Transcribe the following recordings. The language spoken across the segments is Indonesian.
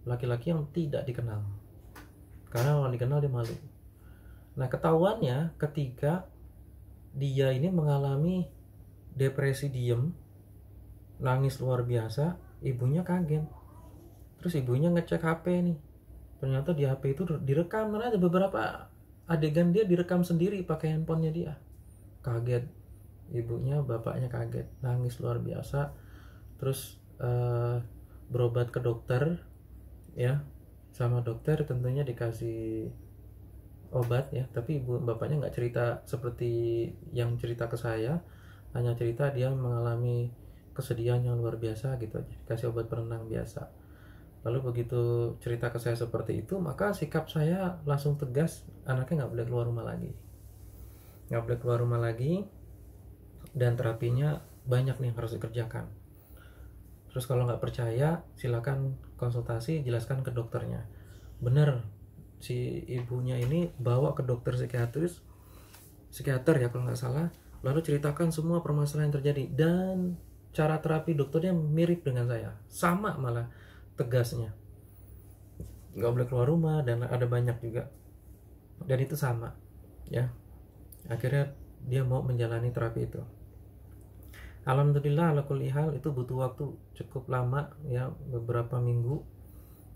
laki-laki yang tidak dikenal. Karena kalau dikenal dia malu. Nah, ketahuannya ketika dia ini mengalami depresi diem, nangis luar biasa, ibunya kaget. Terus ibunya ngecek HP nih. Ternyata di HP itu direkam, karena ada beberapa adegan dia direkam sendiri pakai handphonenya dia. Kaget. Ibunya, bapaknya kaget, nangis luar biasa. Terus berobat ke dokter, ya, sama dokter tentunya dikasih obat ya, tapi bapaknya nggak cerita seperti yang cerita ke saya, hanya cerita dia mengalami kesedihan yang luar biasa gitu aja, dikasih obat penenang biasa. Lalu begitu cerita ke saya seperti itu, maka sikap saya langsung tegas, anaknya nggak boleh keluar rumah lagi, nggak boleh keluar rumah lagi, dan terapinya banyak nih yang harus dikerjakan. Terus kalau nggak percaya, silakan konsultasi, jelaskan ke dokternya. Bener, si ibunya ini bawa ke dokter psikiater ya kalau nggak salah, lalu ceritakan semua permasalahan yang terjadi, dan cara terapi dokternya mirip dengan saya, sama malah tegasnya, nggak boleh keluar rumah, dan ada banyak juga, dan itu sama ya. Akhirnya dia mau menjalani terapi itu. Alhamdulillah, ala kulli hal itu butuh waktu cukup lama ya, beberapa minggu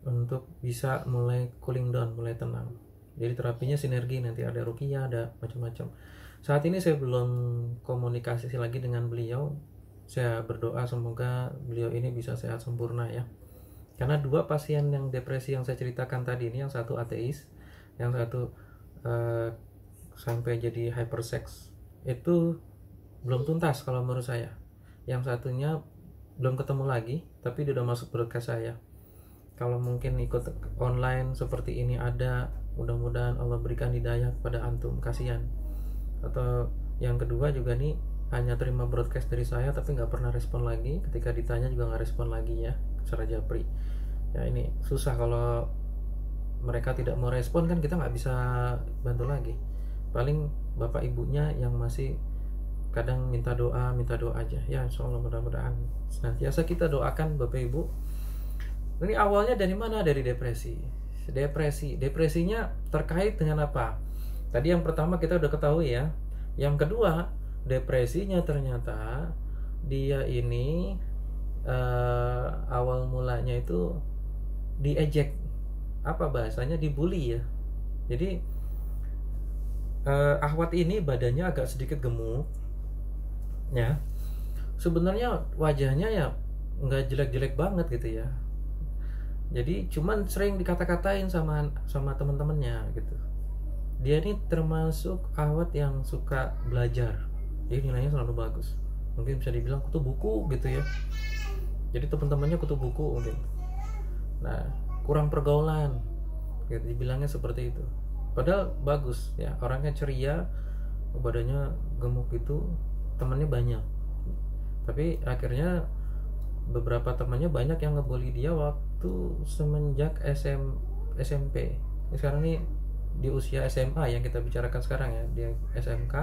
untuk bisa mulai cooling down, mulai tenang. Jadi terapinya sinergi, nanti ada ruqyah, ada macam-macam. Saat ini saya belum komunikasi lagi dengan beliau. Saya berdoa semoga beliau ini bisa sehat sempurna ya. Karena dua pasien yang depresi yang saya ceritakan tadi ini, yang satu ateis, yang satu sampai jadi hypersex, itu belum tuntas kalau menurut saya. Yang satunya belum ketemu lagi, tapi dia udah masuk broadcast saya. Kalau mungkin ikut online seperti ini ada, mudah-mudahan Allah berikan hidayah kepada antum, kasihan. Atau yang kedua juga nih, hanya terima broadcast dari saya tapi nggak pernah respon lagi, ketika ditanya juga nggak respon lagi ya, secara japri. Ya ini susah, kalau mereka tidak mau respon kan kita nggak bisa bantu lagi. Paling bapak ibunya yang masih kadang minta doa aja ya. Insyaallah mudah-mudahan senantiasa kita doakan bapak ibu. Ini awalnya dari mana? Dari depresinya terkait dengan apa? Tadi yang pertama kita udah ketahui ya. Yang kedua, depresinya ternyata dia ini awal mulanya itu diejek, apa bahasanya, dibully ya. Jadi Ahwat ini badannya agak sedikit gemuk ya, sebenarnya wajahnya ya nggak jelek-jelek banget gitu ya. Jadi cuman sering dikata-katain sama teman-temannya gitu. Dia ini termasuk Ahwat yang suka belajar, jadi nilainya selalu bagus. Mungkin bisa dibilang kutu buku gitu ya. Jadi teman-temannya kutu buku mungkin. Nah, kurang pergaulan gitu, dibilangnya seperti itu. Padahal bagus ya, orangnya ceria, badannya gemuk gitu, temannya banyak. Tapi akhirnya beberapa temannya banyak yang ngebully dia waktu semenjak SMP. Sekarang nih di usia SMA yang kita bicarakan sekarang ya, dia SMK.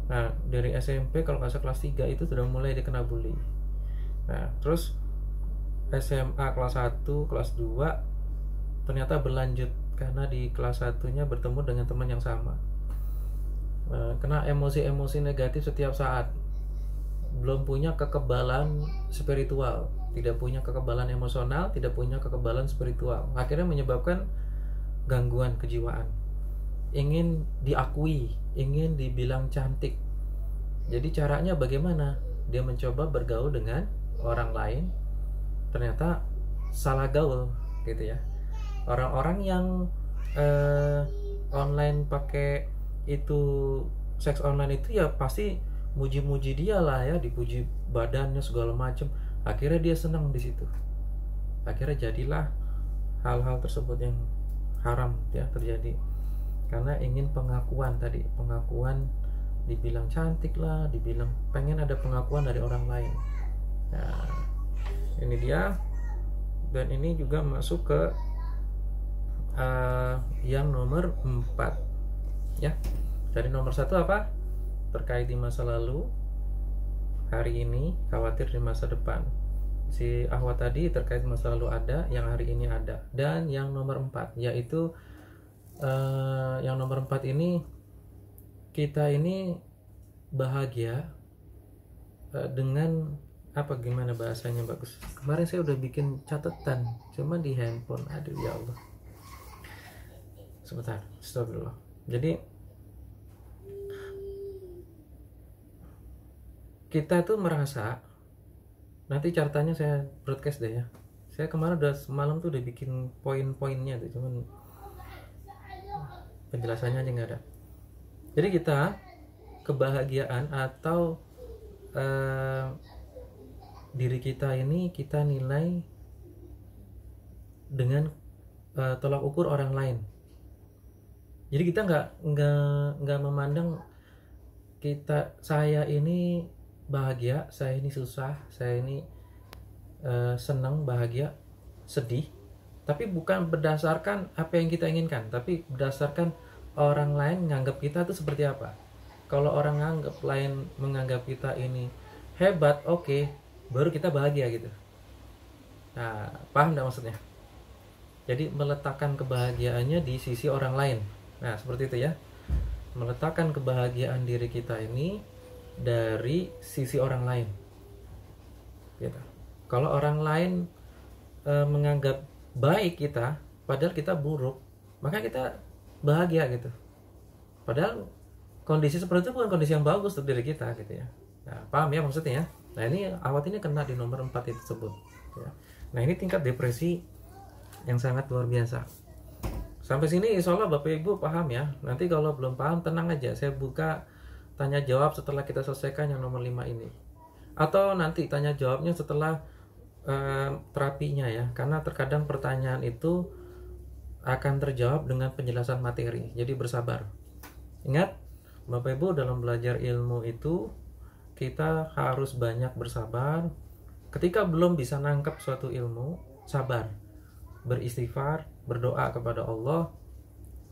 Nah, dari SMP kalau nggak salah kelas 3 itu sudah mulai dikena bully. Nah, terus SMA kelas 1, kelas 2 ternyata berlanjut, karena di kelas 1-nya bertemu dengan teman yang sama. Kena emosi-emosi negatif setiap saat, belum punya kekebalan spiritual, tidak punya kekebalan emosional, tidak punya kekebalan spiritual, akhirnya menyebabkan gangguan kejiwaan. Ingin diakui, ingin dibilang cantik. Jadi caranya bagaimana? Dia mencoba bergaul dengan orang lain, ternyata salah gaul gitu ya. Orang-orang yang online pakai itu, seks online itu ya pasti muji-muji dia lah ya, dipuji badannya segala macam. Akhirnya dia senang di situ. Akhirnya jadilah hal-hal tersebut yang haram ya terjadi, karena ingin pengakuan tadi, pengakuan, dibilang cantik lah, dibilang pengen ada pengakuan dari orang lain. Nah, ini dia. Dan ini juga masuk ke yang nomor 4 ya. Dari nomor 1 apa? Terkait di masa lalu, hari ini, khawatir di masa depan. si Ahwat tadi terkait masa lalu ada, yang hari ini ada. Dan yang nomor 4 yaitu yang nomor 4 ini, kita ini bahagia dengan apa, gimana bahasanya bagus. Kemarin saya udah bikin catatan cuma di handphone, aduh ya Allah, sebentar, stop dulu. Jadi kita tuh merasa, nanti catatannya saya broadcast deh ya. Saya kemarin udah semalam tuh udah bikin poin-poinnya tuh, cuman penjelasannya aja nggak ada. Jadi kita kebahagiaan atau diri kita ini kita nilai dengan tolak ukur orang lain. Jadi kita nggak memandang saya ini bahagia, saya ini susah, saya ini senang, bahagia, sedih, tapi bukan berdasarkan apa yang kita inginkan, tapi berdasarkan orang lain menganggap kita itu seperti apa. Kalau orang menganggap kita ini hebat, oke, baru kita bahagia gitu. Nah, paham nggak maksudnya? Jadi meletakkan kebahagiaannya di sisi orang lain. Nah, seperti itu ya. Meletakkan kebahagiaan diri kita ini dari sisi orang lain. Gitu. Kalau orang lain menganggap baik kita, padahal kita buruk, maka kita bahagia gitu. Padahal kondisi seperti itu bukan kondisi yang bagus untuk diri kita gitu ya. Nah, paham ya maksudnya ya? Nah, ini Ahwat ini kena di nomor 4 itu tersebut ya. Nah, ini tingkat depresi yang sangat luar biasa. Sampai sini insya Allah Bapak Ibu paham ya. Nanti kalau belum paham tenang aja, saya buka tanya jawab setelah kita selesaikan yang nomor 5 ini. Atau nanti tanya jawabnya setelah terapinya ya. Karena terkadang pertanyaan itu akan terjawab dengan penjelasan materi. Jadi bersabar. Ingat, Bapak Ibu, dalam belajar ilmu itu kita harus banyak bersabar. Ketika belum bisa nangkep suatu ilmu, sabar, beristighfar, berdoa kepada Allah,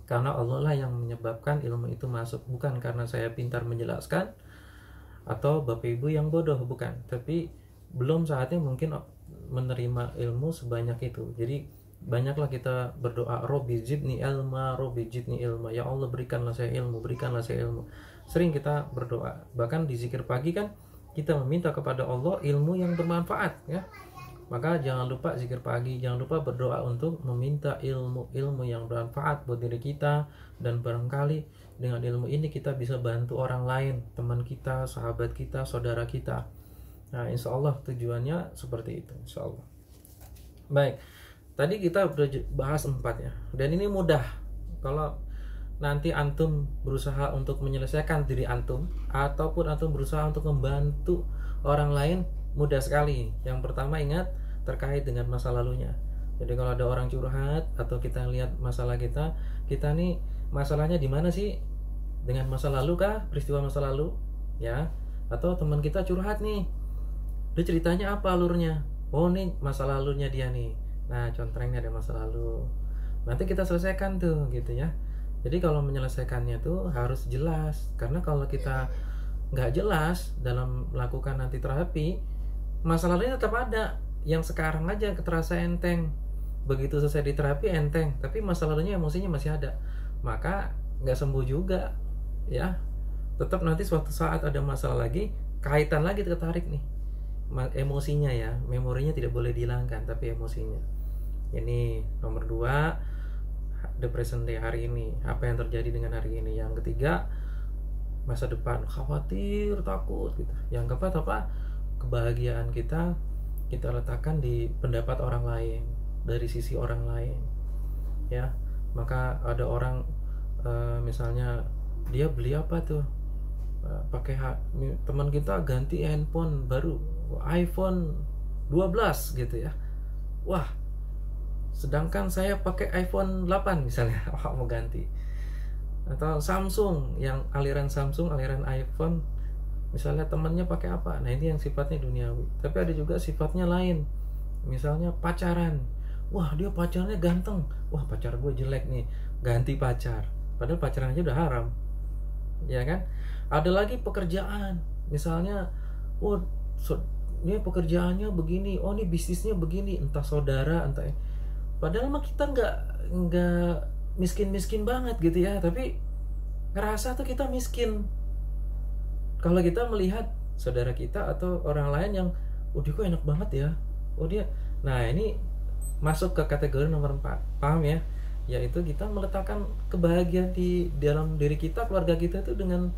karena Allah lah yang menyebabkan ilmu itu masuk, bukan karena saya pintar menjelaskan atau Bapak Ibu yang bodoh, bukan. Tapi belum saatnya mungkin menerima ilmu sebanyak itu. Jadi banyaklah kita berdoa, Robbi zidni ilma, Robbi zidni ilma, ya Allah berikanlah saya ilmu, berikanlah saya ilmu. Sering kita berdoa, bahkan di zikir pagi kan kita meminta kepada Allah ilmu yang bermanfaat ya. Maka jangan lupa zikir pagi, jangan lupa berdoa untuk meminta ilmu yang bermanfaat buat diri kita, dan barangkali dengan ilmu ini kita bisa bantu orang lain, teman kita, sahabat kita, saudara kita. Nah, insya Allah tujuannya seperti itu, insya Allah. Baik, tadi kita udah bahas 4 ya, dan ini mudah. Kalau nanti antum berusaha untuk menyelesaikan diri antum, ataupun antum berusaha untuk membantu orang lain, mudah sekali. Yang pertama ingat, terkait dengan masa lalunya. Jadi kalau ada orang curhat atau kita lihat masalah kita nih masalahnya di mana sih? Dengan masa lalu kah? Peristiwa masa lalu ya? Atau teman kita curhat nih, dia ceritanya apa alurnya? Oh, nih masa lalunya dia nih. Nah, contrengnya ada masa lalu. Nanti kita selesaikan tuh gitu ya. Jadi kalau menyelesaikannya tuh harus jelas, karena kalau kita nggak jelas dalam melakukan nanti terapi, masalahnya tetap ada. Yang sekarang aja terasa enteng, begitu selesai di terapi enteng, tapi masalahnya emosinya masih ada, maka nggak sembuh juga ya. Tetap nanti suatu saat ada masalah lagi, kaitan lagi tertarik nih emosinya ya, memorinya tidak boleh dihilangkan, tapi emosinya. Ini nomor 2, the present day, hari ini, apa yang terjadi dengan hari ini. Yang ketiga, masa depan, khawatir, takut gitu. Yang keempat apa? Kebahagiaan kita letakkan di pendapat orang lain, dari sisi orang lain ya. Maka ada orang misalnya dia beli apa tuh, teman kita ganti handphone baru, iPhone 12 gitu ya. Wah, sedangkan saya pakai iPhone 8 misalnya, mau ganti. Atau Samsung, yang aliran Samsung, aliran iPhone, misalnya temannya pakai apa. Nah, ini yang sifatnya duniawi. Tapi ada juga sifatnya lain. Misalnya pacaran. Wah, dia pacarnya ganteng. Wah, pacar gue jelek nih, ganti pacar. Padahal pacaran aja udah haram. Ya kan? Ada lagi pekerjaan. Misalnya, ini pekerjaannya begini, oh ini bisnisnya begini, entah saudara, entah, padahal mah kita nggak miskin banget gitu ya, tapi ngerasa tuh kita miskin kalau kita melihat saudara kita atau orang lain yang dia kok enak banget ya, dia. Nah, ini masuk ke kategori nomor 4, paham ya? Yaitu kita meletakkan kebahagiaan di dalam diri kita, keluarga kita itu dengan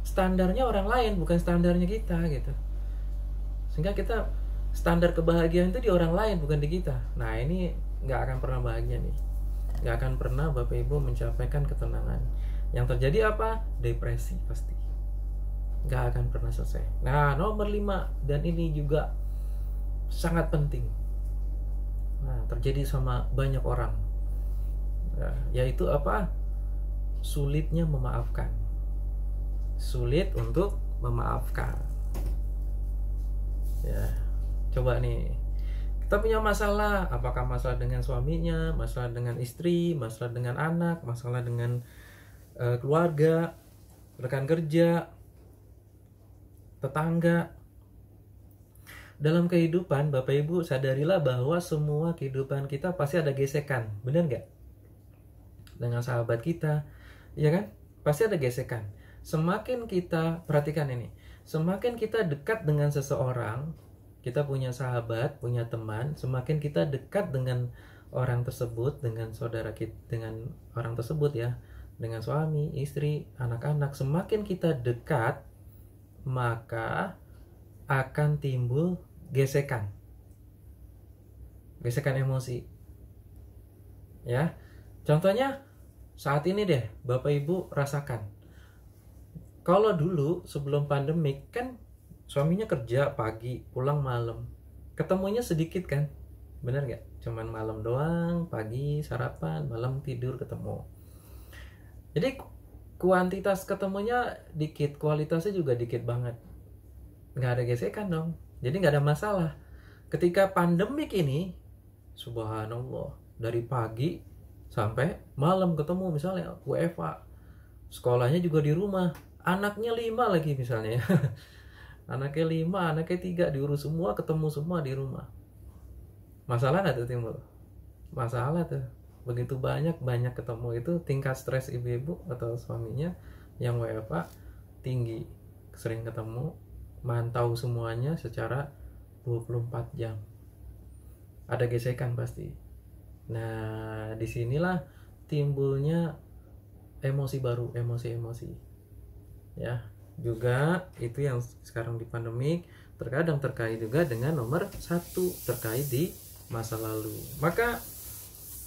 standarnya orang lain, bukan standarnya kita gitu. Sehingga kita standar kebahagiaan itu di orang lain, bukan di kita. Nah, ini nggak akan pernah bahagia nih, nggak akan pernah Bapak Ibu mencapaikan ketenangan. Yang terjadi apa? Depresi pasti, nggak akan pernah selesai. Nah, nomor 5, dan ini juga sangat penting, nah, terjadi sama banyak orang, nah, yaitu apa? Sulitnya memaafkan. Sulit untuk memaafkan ya. Coba nih, kita punya masalah, apakah masalah dengan suaminya, masalah dengan istri, masalah dengan anak, masalah dengan keluarga, rekan kerja, tetangga. Dalam kehidupan, Bapak Ibu sadarilah bahwa semua kehidupan kita pasti ada gesekan, benar nggak? Dengan sahabat kita, ya kan? Pasti ada gesekan. Semakin kita, perhatikan ini, semakin kita dekat dengan seseorang, kita punya sahabat, punya teman, semakin kita dekat dengan orang tersebut, dengan saudara kita, dengan orang tersebut ya, dengan suami, istri, anak-anak, semakin kita dekat, maka akan timbul gesekan emosi ya. Contohnya saat ini deh, Bapak Ibu rasakan. Kalau dulu sebelum pandemik kan suaminya kerja pagi, pulang malam, ketemunya sedikit kan, bener gak? Cuman malam doang, pagi sarapan, malam tidur ketemu. Jadi kuantitas ketemunya dikit, kualitasnya juga dikit banget, nggak ada gesekan dong, jadi nggak ada masalah. Ketika pandemik ini, subhanallah, dari pagi sampai malam ketemu, misalnya WFA, sekolahnya juga di rumah, anaknya 5 lagi misalnya anaknya 5, anaknya 3, diurus semua, ketemu semua di rumah. Masalah nggak tuh timbul? Masalah tuh. Begitu banyak ketemu itu, tingkat stres ibu-ibu atau suaminya yang WFA tinggi, sering ketemu, mantau semuanya secara 24 jam. Ada gesekan pasti. Nah, disinilah timbulnya emosi baru, emosi ya. Juga itu yang sekarang di pandemik terkadang terkait juga dengan nomor 1, terkait di masa lalu. Maka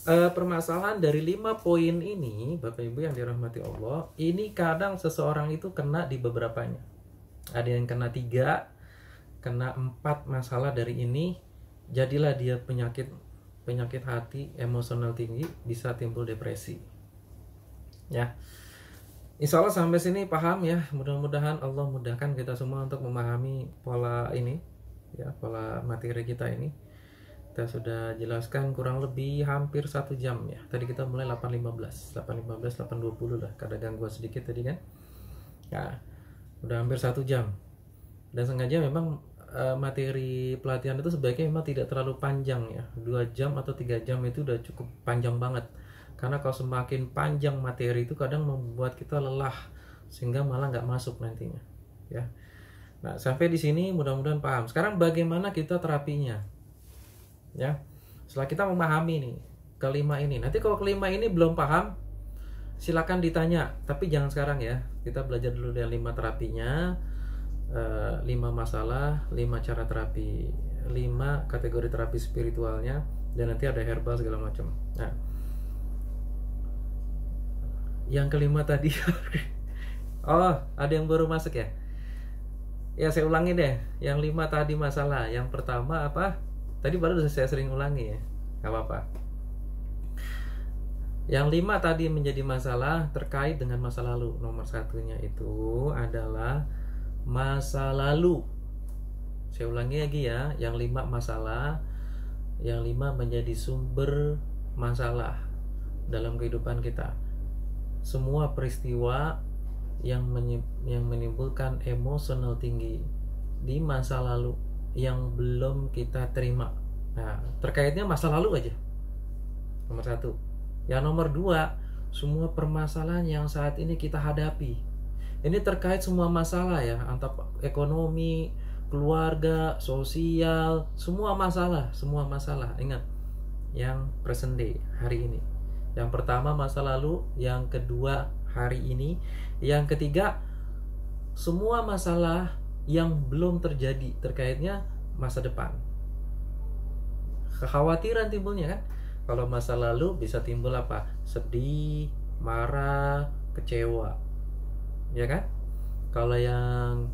permasalahan dari 5 poin ini, Bapak Ibu yang dirahmati Allah, ini kadang seseorang itu kena di beberapanya. Ada yang kena 3, kena 4 masalah dari ini, jadilah dia penyakit hati, emosional tinggi, bisa timbul depresi ya. Insya Allah sampai sini paham ya. Mudah-mudahan Allah mudahkan kita semua untuk memahami pola ini ya, pola materi kita ini. Kita sudah jelaskan kurang lebih hampir 1 jam ya. Tadi kita mulai 8.15, 8.20 lah, karena gangguan sedikit tadi kan ya. Udah hampir 1 jam. Dan sengaja memang materi pelatihan itu sebaiknya memang tidak terlalu panjang ya. 2 jam atau 3 jam itu udah cukup panjang banget. Karena kalau semakin panjang materi itu kadang membuat kita lelah, sehingga malah nggak masuk nantinya ya. Nah, sampai di sini mudah-mudahan paham. Sekarang bagaimana kita terapinya ya. Setelah kita memahami nih kelima ini, nanti kalau kelima ini belum paham, silakan ditanya, tapi jangan sekarang ya. Kita belajar dulu dari 5 terapinya, 5 masalah, 5 cara terapi, 5 kategori terapi spiritualnya, dan nanti ada herbal segala macam. Nah, yang kelima tadi oh, ada yang baru masuk ya. Ya, saya ulangi deh. Yang 5 tadi masalah. Yang pertama apa? Tadi baru saya sering ulangi ya, gak apa-apa. Yang 5 tadi menjadi masalah terkait dengan masa lalu. Nomor 1-nya itu adalah masa lalu. Saya ulangi lagi ya. Yang 5 masalah, yang 5 menjadi sumber masalah dalam kehidupan kita. Semua peristiwa yang menimbulkan emosional tinggi di masa lalu yang belum kita terima. Nah, terkaitnya masa lalu aja. Nomor satu. Yang nomor dua, semua permasalahan yang saat ini kita hadapi. Ini terkait semua masalah ya, antara ekonomi, keluarga, sosial, semua masalah. Ingat, yang present day, hari ini. Yang pertama masa lalu, yang kedua hari ini, yang ketiga semua masalah yang belum terjadi, terkaitnya masa depan. Kekhawatiran timbulnya kan. Kalau masa lalu bisa timbul apa? Sedih, marah, kecewa. Ya kan? Kalau yang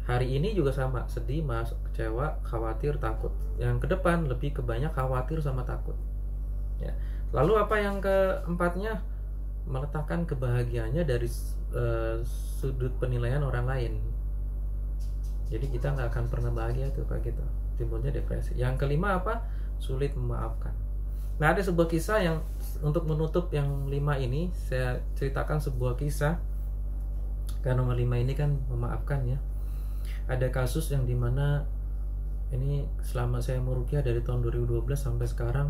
hari ini juga sama, sedih, kecewa, khawatir, takut. Yang ke depan lebih kebanyak khawatir sama takut. Ya. Lalu apa yang keempatnya? Meletakkan kebahagiaannya dari sudut penilaian orang lain. Jadi kita nggak akan pernah bahagia tuh kayak gitu. Timbulnya depresi. Yang kelima apa? Sulit memaafkan. Nah, ada sebuah kisah yang untuk menutup yang 5 ini, saya ceritakan sebuah kisah. Karena nomor 5 ini kan memaafkan ya. Ada kasus yang dimana ini selama saya meruqyah dari tahun 2012 sampai sekarang,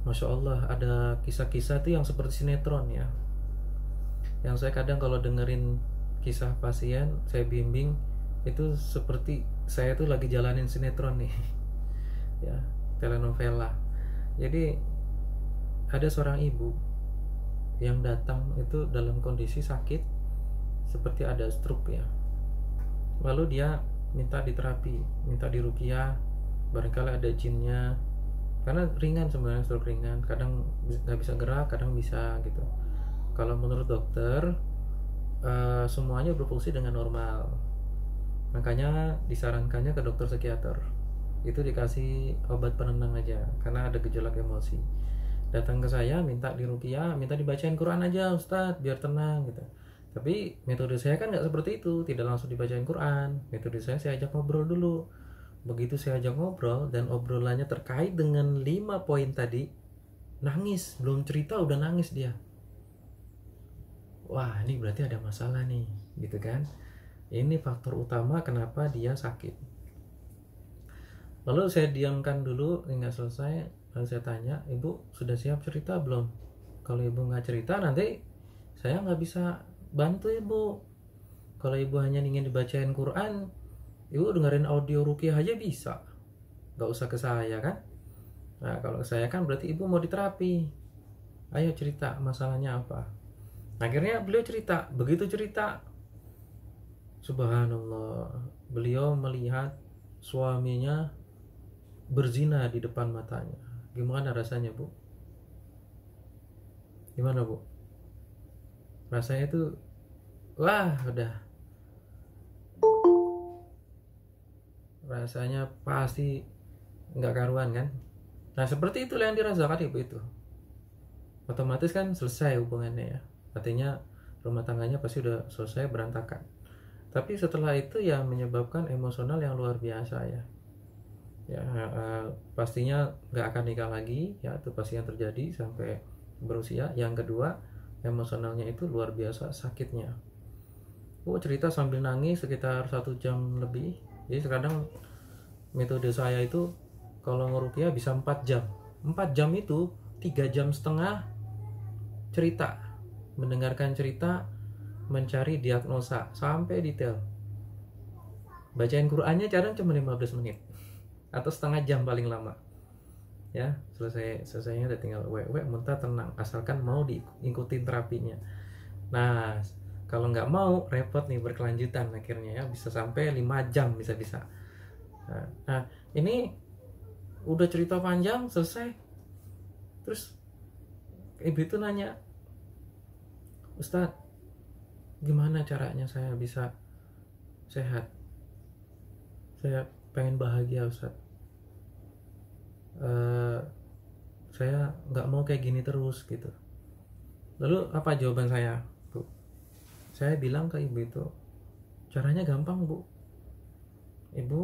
Masya Allah, ada kisah-kisah itu yang seperti sinetron ya. Yang saya kadang kalau dengerin kisah pasien, saya bimbing, itu seperti saya tuh lagi jalanin sinetron nih. Ya, telenovela. Jadi ada seorang ibu yang datang itu dalam kondisi sakit seperti ada stroke ya. Lalu dia minta diterapi, minta diruqyah, barangkali ada jinnya. Karena ringan sebenarnya, stroke ringan, kadang nggak bisa gerak, kadang bisa gitu. Kalau menurut dokter semuanya berfungsi dengan normal, makanya disarankannya ke dokter psikiater. Itu dikasih obat penenang aja karena ada gejolak emosi. Datang ke saya minta diruqyah, minta dibacain Quran aja Ustadz biar tenang gitu. Tapi metode saya kan nggak seperti itu, tidak langsung dibacain Quran. Metode saya ajak ngobrol dulu. Begitu saya ajak ngobrol dan obrolannya terkait dengan 5 poin tadi, nangis, belum cerita udah nangis dia. Wah, ini berarti ada masalah nih, gitu kan. Ini faktor utama kenapa dia sakit. Lalu saya diamkan dulu hingga selesai. Lalu saya tanya, ibu sudah siap cerita belum? Kalau ibu nggak cerita nanti saya nggak bisa bantu ibu. Kalau ibu hanya ingin dibacain Quran, ibu dengerin audio ruqyah aja bisa, nggak usah ke saya kan. Nah, kalau ke saya kan berarti ibu mau diterapi. Ayo cerita masalahnya apa. Akhirnya beliau cerita. Begitu cerita, subhanallah, beliau melihat suaminya berzina di depan matanya. Gimana rasanya bu? Gimana bu? Rasanya tuh, wah udah, rasanya pasti nggak karuan kan. Nah seperti itulah yang dirasakan ibu itu. Otomatis kan selesai hubungannya ya, artinya rumah tangganya pasti udah selesai, berantakan. Tapi setelah itu ya menyebabkan emosional yang luar biasa ya. Ya pastinya nggak akan nikah lagi ya, itu pasti yang terjadi sampai berusia. Yang kedua, emosionalnya itu luar biasa sakitnya. Cerita sambil nangis sekitar 1 jam lebih. Jadi sekarang metode saya itu kalau ngeruqyah bisa 4 jam. 4 jam itu 3,5 jam cerita, mendengarkan cerita, mencari diagnosa sampai detail. Bacain Qurannya kadang cuma 15 menit atau setengah jam paling lama. Ya, selesainya udah tinggal muntah tenang, asalkan mau diikutin terapinya. Nah, kalau nggak mau repot nih, berkelanjutan akhirnya ya, bisa sampai 5 jam bisa. Nah, ini udah cerita panjang selesai. Terus ibu itu nanya, Ustadz, gimana caranya saya bisa sehat? Saya pengen bahagia Ustadz. Saya nggak mau kayak gini terus gitu. Lalu apa jawaban saya, Bu? Saya bilang ke ibu itu, caranya gampang Bu. Ibu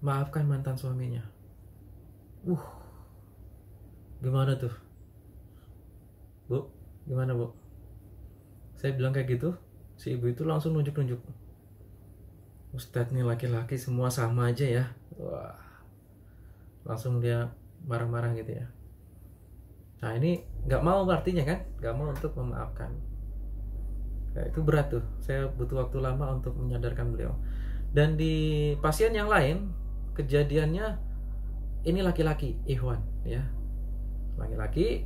maafkan mantan suaminya. Gimana tuh Bu? Gimana Bu? Saya bilang kayak gitu, si ibu itu langsung nunjuk-nunjuk. Ustadz nih laki-laki semua sama aja ya. Wah, langsung dia marah-marah gitu ya. Nah ini nggak mau artinya kan, nggak mau untuk memaafkan. Ya, itu berat tuh. Saya butuh waktu lama untuk menyadarkan beliau. Dan di pasien yang lain kejadiannya ini laki-laki, Ikhwan ya. Laki-laki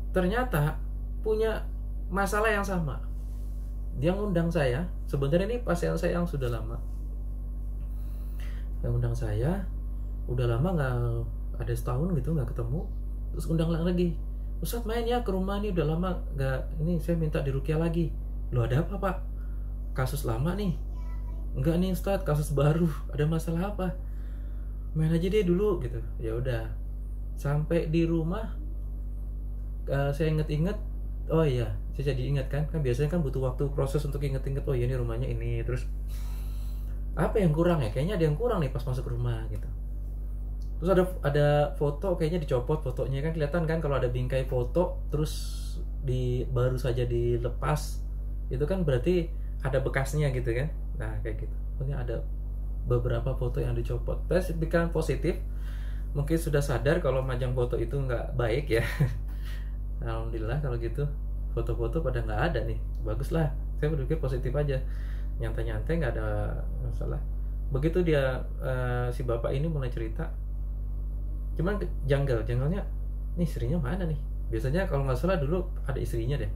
ternyata punya masalah yang sama. Dia ngundang saya, sebenarnya ini pasien saya yang sudah lama. Yang undang saya, udah lama nggak ada setahun gitu nggak ketemu, terus undang lagi, Ustadz main ya ke rumah nih, udah lama nggak, ini saya minta diruqyah lagi. Loh ada apa pak? Kasus lama nih? Enggak nih Ustadz, kasus baru. Ada masalah apa? Main aja deh dulu gitu. Ya udah, sampai di rumah saya inget-inget, oh iya saya jadi ingat kan biasanya kan butuh waktu proses untuk inget-inget, oh iya ini rumahnya ini, terus apa yang kurang ya, kayaknya ada yang kurang nih pas masuk rumah gitu. Terus ada foto kayaknya dicopot fotonya, kan kelihatan kan kalau ada bingkai foto terus baru saja dilepas, itu kan berarti ada bekasnya gitu kan. Nah kayak gitu, pokoknya ada beberapa foto yang dicopot. Terus pikiran positif, mungkin sudah sadar kalau majang foto itu nggak baik ya. Alhamdulillah kalau gitu foto-foto pada nggak ada nih, bagus lah. Saya berpikir positif aja, nyantai-nyantai, nggak ada masalah. Begitu dia si bapak ini mulai cerita, cuman janggalnya nih, istrinya mana nih. Biasanya kalau nggak salah dulu ada istrinya deh,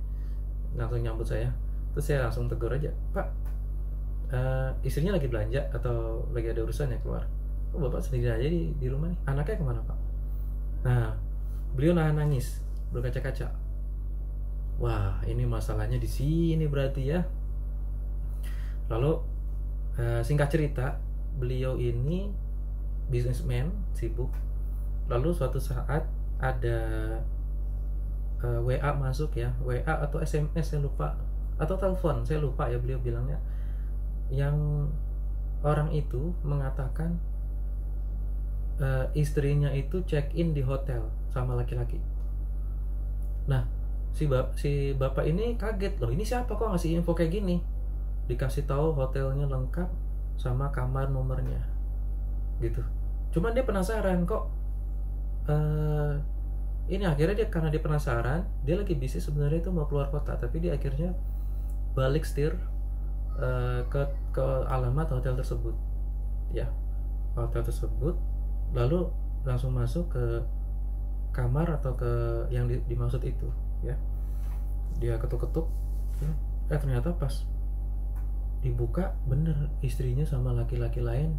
langsung nyambut saya. Terus saya langsung tegur aja, Pak, istrinya lagi belanja atau lagi ada urusan ya keluar? Oh bapak sendiri aja di rumah nih, anaknya kemana Pak? Nah beliau nahan nangis berkaca-kaca. Wah ini masalahnya di sini berarti ya. Lalu singkat cerita, beliau ini businessman sibuk. Lalu suatu saat ada WA masuk ya, WA atau SMS saya lupa, atau telepon saya lupa ya, beliau bilangnya yang orang itu mengatakan istrinya itu check in di hotel sama laki-laki. Nah si bapak ini kaget, loh ini siapa kok ngasih info kayak gini. Dikasih tahu hotelnya lengkap sama kamar nomornya gitu. Cuman dia penasaran kok ini akhirnya dia, karena dia penasaran, dia lagi bisnis sebenarnya itu mau keluar kota, tapi dia akhirnya balik setir ke alamat hotel tersebut ya, hotel tersebut. Lalu langsung masuk ke kamar atau ke yang dimaksud itu ya. Dia ketuk-ketuk ya, ternyata pas dibuka bener istrinya sama laki-laki lain,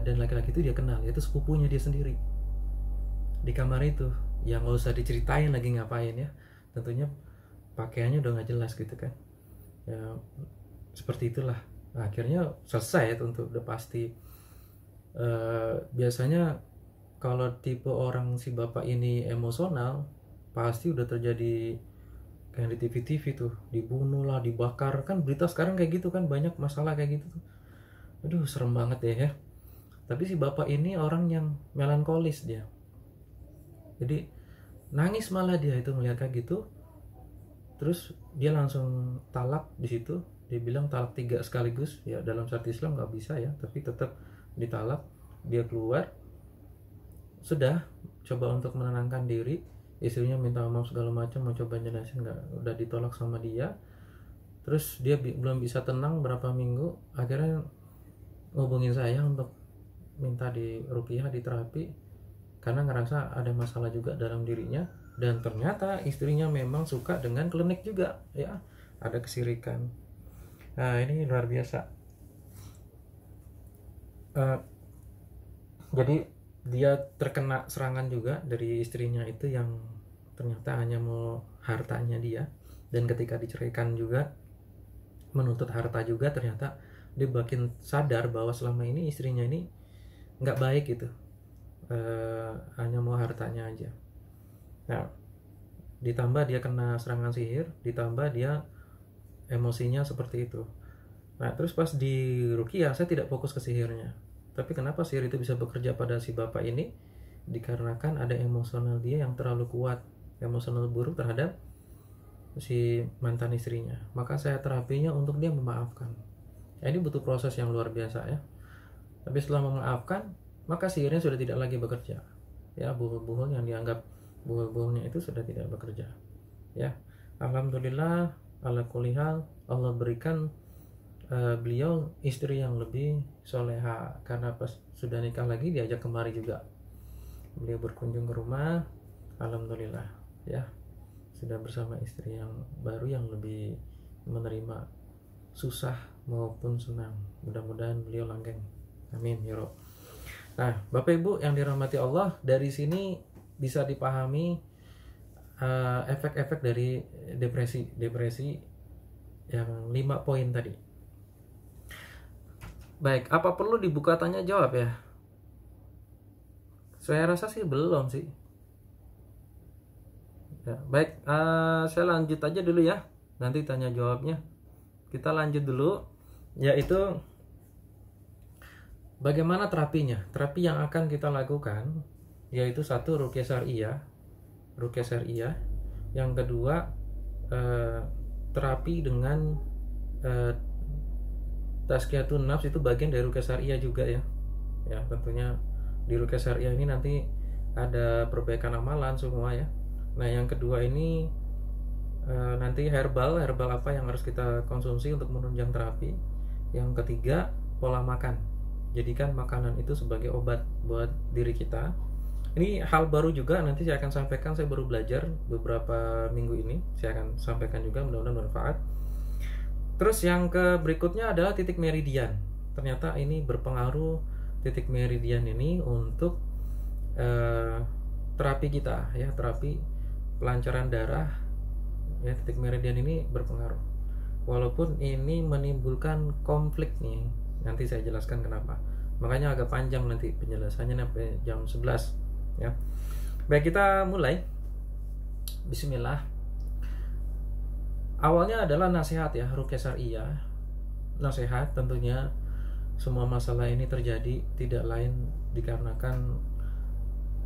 dan laki-laki itu dia kenal, yaitu sepupunya dia sendiri di kamar itu. Yang nggak usah diceritain lagi ngapain ya, tentunya pakaiannya udah nggak jelas gitu kan ya, seperti itulah. Nah, akhirnya selesai itu, untuk udah pasti. Biasanya kalau tipe orang si bapak ini emosional, pasti udah terjadi kayak di TV-TV tuh, dibunuh lah, dibakar, kan berita sekarang kayak gitu kan, banyak masalah kayak gitu tuh. Aduh serem banget ya. Tapi si bapak ini orang yang melankolis dia, jadi nangis malah dia itu melihat kayak gitu. Terus dia langsung talak di situ. Dia bilang talak 3 sekaligus ya, dalam syariat Islam nggak bisa ya, tapi tetap ditalak. Dia keluar, sudah coba untuk menenangkan diri, istrinya minta maaf segala macam, mau coba jelasin, nggak, udah ditolak sama dia. Terus dia belum bisa tenang berapa minggu, akhirnya ngubungin saya untuk minta di ruqyah, di terapi, karena ngerasa ada masalah juga dalam dirinya. Dan ternyata istrinya memang suka dengan klinik juga ya, ada kesirikan. Nah ini luar biasa. Jadi dia terkena serangan juga dari istrinya itu, yang ternyata hanya mau hartanya dia. Dan ketika diceraikan juga menuntut harta juga, ternyata dia makin sadar bahwa selama ini istrinya ini nggak baik gitu, hanya mau hartanya aja. Nah ditambah dia kena serangan sihir, ditambah dia emosinya seperti itu. Nah terus pas di ruqyah saya tidak fokus ke sihirnya, tapi kenapa sihir itu bisa bekerja pada si bapak ini, dikarenakan ada emosional dia yang terlalu kuat, emosional buruk terhadap si mantan istrinya. Maka saya terapinya untuk dia memaafkan. Ya, ini butuh proses yang luar biasa ya. Tapi setelah memaafkan, maka sihirnya sudah tidak lagi bekerja. Ya, buhul-buhul yang dianggap buhul-buhulnya itu sudah tidak bekerja. Ya, alhamdulillah, ala kulli hal, Allah berikan beliau istri yang lebih soleha, karena pas sudah nikah lagi diajak kemari juga. Beliau berkunjung ke rumah, alhamdulillah ya, sudah bersama istri yang baru yang lebih menerima susah maupun senang. Mudah-mudahan beliau langgeng, amin ya Rob. Nah, Bapak Ibu yang dirahmati Allah, dari sini bisa dipahami efek-efek dari depresi yang 5 poin tadi. Baik, apa perlu dibuka tanya jawab ya? Saya rasa sih belum sih. Ya, baik, saya lanjut aja dulu ya. Nanti tanya jawabnya. Kita lanjut dulu, yaitu bagaimana terapinya. Terapi yang akan kita lakukan yaitu satu, ruqyah syariah. Yang kedua, terapi dengan tazkiyatun nafs, itu bagian dari ruqyah syariah juga ya. Ya, tentunya di ruqyah syariah ini nanti ada perbaikan amalan semua ya. Nah, yang kedua ini nanti herbal apa yang harus kita konsumsi untuk menunjang terapi. Yang ketiga, pola makan. Jadikan makanan itu sebagai obat buat diri kita. Ini hal baru juga, nanti saya akan sampaikan. Saya baru belajar beberapa minggu ini, saya akan sampaikan juga, mudah-mudahan bermanfaat. Terus yang berikutnya adalah titik meridian. Ternyata ini berpengaruh, titik meridian ini untuk terapi kita ya, terapi pelancaran darah ya. Titik meridian ini berpengaruh, walaupun ini menimbulkan konflik nih, nanti saya jelaskan kenapa. Makanya agak panjang nanti penjelasannya sampai jam 11 ya. Baik, kita mulai. Bismillah. Awalnya adalah nasihat ya, ruqyah syariah. Nasihat, tentunya semua masalah ini terjadi tidak lain dikarenakan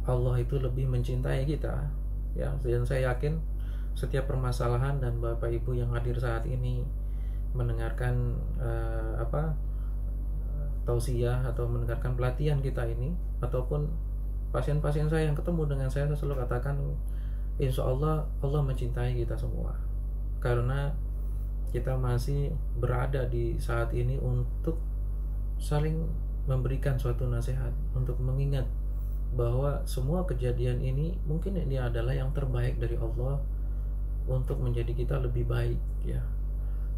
Allah itu lebih mencintai kita ya. Dan saya yakin setiap permasalahan, dan Bapak Ibu yang hadir saat ini mendengarkan tausiah atau mendengarkan pelatihan kita ini, ataupun pasien-pasien saya yang ketemu dengan saya selalu katakan, insya Allah Allah mencintai kita semua, karena kita masih berada di saat ini untuk saling memberikan suatu nasihat, untuk mengingat bahwa semua kejadian ini mungkin ini adalah yang terbaik dari Allah untuk menjadi kita lebih baik ya.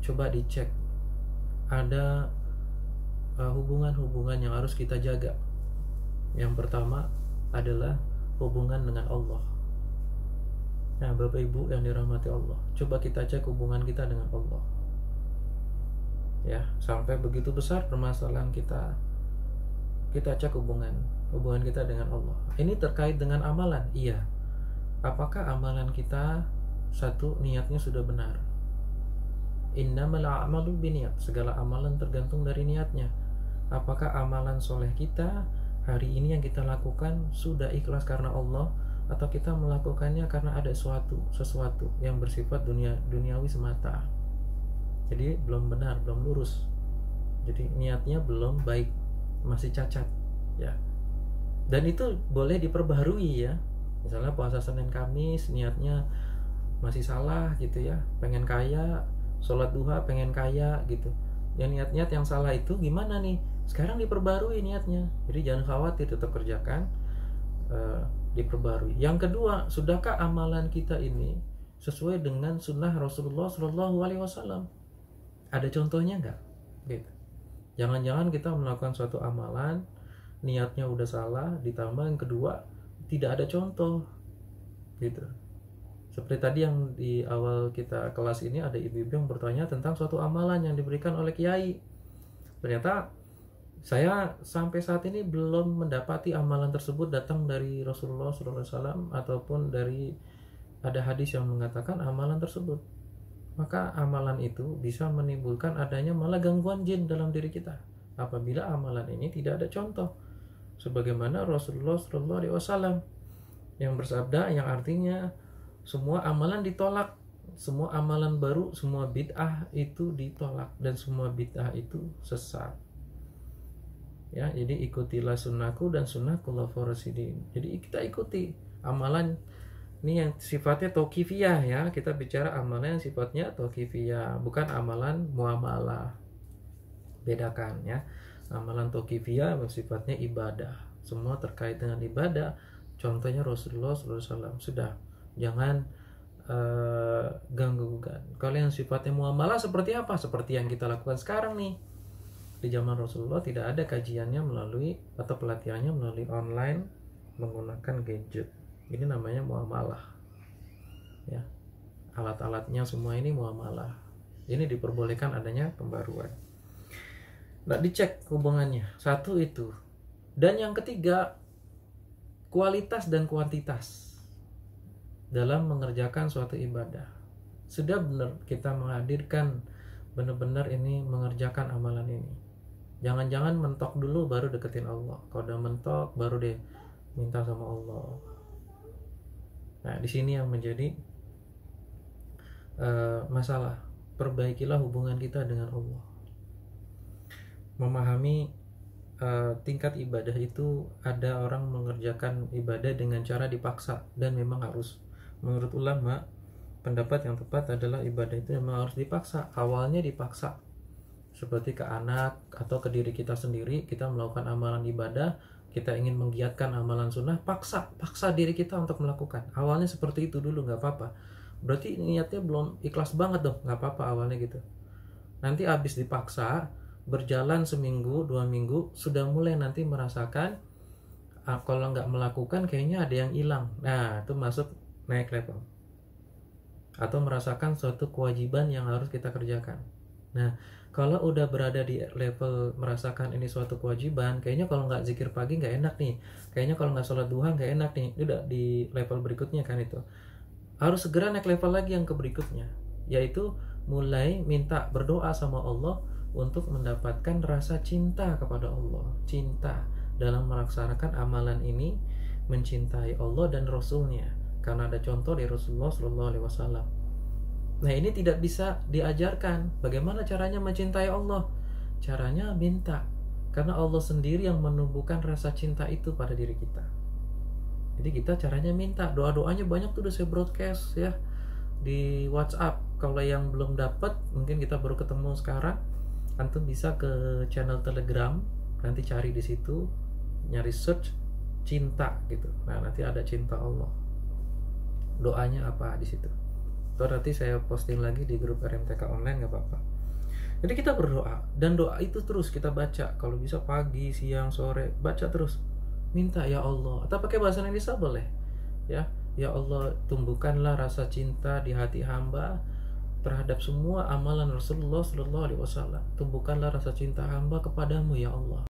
Coba dicek, ada hubungan-hubungan yang harus kita jaga. Yang pertama adalah hubungan dengan Allah. Nah, Bapak Ibu yang dirahmati Allah, coba kita cek hubungan kita dengan Allah ya. Sampai begitu besar permasalahan kita cek hubungan kita dengan Allah. Ini terkait dengan amalan, iya. Apakah amalan kita, satu, niatnya sudah benar. Innamal a'malu binniyat, segala amalan tergantung dari niatnya. Apakah amalan soleh kita hari ini yang kita lakukan sudah ikhlas karena Allah, atau kita melakukannya karena ada sesuatu yang bersifat duniawi semata. Jadi belum benar, belum lurus. Jadi niatnya belum baik, masih cacat ya. Dan itu boleh diperbaharui ya. Misalnya puasa Senin Kamis niatnya masih salah gitu ya, pengen kaya, sholat duha pengen kaya gitu ya. Niat-niat yang salah itu gimana nih? Sekarang diperbarui niatnya. Jadi jangan khawatir, tetap kerjakan, diperbarui. Yang kedua, sudahkah amalan kita ini sesuai dengan sunnah Rasulullah SAW? Ada contohnya nggak? Gitu. Jangan-jangan kita melakukan suatu amalan, niatnya udah salah, ditambah yang kedua tidak ada contoh gitu. Seperti tadi yang di awal kita kelas ini, ada ibu-ibu yang bertanya tentang suatu amalan yang diberikan oleh kiai. Ternyata saya sampai saat ini belum mendapati amalan tersebut datang dari Rasulullah SAW, ataupun dari ada hadis yang mengatakan amalan tersebut. Maka amalan itu bisa menimbulkan adanya malah gangguan jin dalam diri kita apabila amalan ini tidak ada contoh. Sebagaimana Rasulullah SAW yang bersabda, yang artinya semua amalan ditolak semua amalan baru, semua bid'ah itu ditolak, dan semua bid'ah itu sesat. Ya, jadi ikutilah sunnahku dan sunnah khulafaur rasyidin. Jadi kita ikuti amalan ini yang sifatnya tauqifiyah ya. Kita bicara amalan yang sifatnya tauqifiyah, bukan amalan muamalah. Bedakan ya. Amalan tauqifiyah sifatnya ibadah. Semua terkait dengan ibadah. Contohnya Rasulullah SAW. Sudah, jangan ganggu-gugat. Kalau yang sifatnya muamalah seperti apa? Seperti yang kita lakukan sekarang nih. Di zaman Rasulullah tidak ada kajiannya melalui atau pelatihannya melalui online menggunakan gadget. Ini namanya muamalah. Ya. Alat-alatnya semua ini muamalah. Ini diperbolehkan adanya pembaruan. Nah, dicek hubungannya. Satu itu. Dan yang ketiga, kualitas dan kuantitas dalam mengerjakan suatu ibadah. Sudah benar kita menghadirkan benar-benar ini mengerjakan amalan ini. Jangan-jangan mentok dulu baru deketin Allah. Kalau udah mentok baru deh minta sama Allah. Nah, di sini yang menjadi masalah. Perbaikilah hubungan kita dengan Allah. Memahami tingkat ibadah itu, ada orang mengerjakan ibadah dengan cara dipaksa, dan memang harus. Menurut ulama, pendapat yang tepat adalah ibadah itu memang harus dipaksa. Awalnya dipaksa, seperti ke anak atau ke diri kita sendiri. Kita melakukan amalan ibadah, kita ingin menggiatkan amalan sunnah, paksa diri kita untuk melakukan. Awalnya seperti itu dulu, nggak apa-apa. Berarti niatnya belum ikhlas banget dong, nggak apa-apa awalnya gitu. Nanti habis dipaksa, berjalan seminggu, 2 minggu, sudah mulai nanti merasakan kalau nggak melakukan kayaknya ada yang hilang. Nah, itu masuk naik level. Atau merasakan suatu kewajiban yang harus kita kerjakan. Nah, kalau udah berada di level merasakan ini suatu kewajiban, kayaknya kalau nggak zikir pagi nggak enak nih. Kayaknya kalau nggak sholat duha nggak enak nih. Itu udah di level berikutnya kan itu. Harus segera naik level lagi yang ke berikutnya. Yaitu mulai minta berdoa sama Allah untuk mendapatkan rasa cinta kepada Allah. Cinta dalam melaksanakan amalan ini, mencintai Allah dan Rasulnya. Karena ada contoh dari Rasulullah SAW. Nah, ini tidak bisa diajarkan. Bagaimana caranya mencintai Allah? Caranya minta. Karena Allah sendiri yang menumbuhkan rasa cinta itu pada diri kita. Jadi kita caranya minta. Doa-doanya banyak tuh udah saya broadcast ya di WhatsApp. Kalau yang belum dapat, mungkin kita baru ketemu sekarang, antum bisa ke channel Telegram, nanti cari di situ, nyari search cinta gitu. Nah, nanti ada cinta Allah. Doanya apa di situ. Terus nanti saya posting lagi di grup RMTK online, nggak apa-apa. Jadi kita berdoa, dan doa itu terus kita baca. Kalau bisa pagi, siang, sore, baca terus. Minta ya Allah. Atau pakai bahasa Indonesia boleh. Ya Allah, tumbuhkanlah rasa cinta di hati hamba terhadap semua amalan Rasulullah SAW. Tumbuhkanlah rasa cinta hamba kepadamu ya Allah.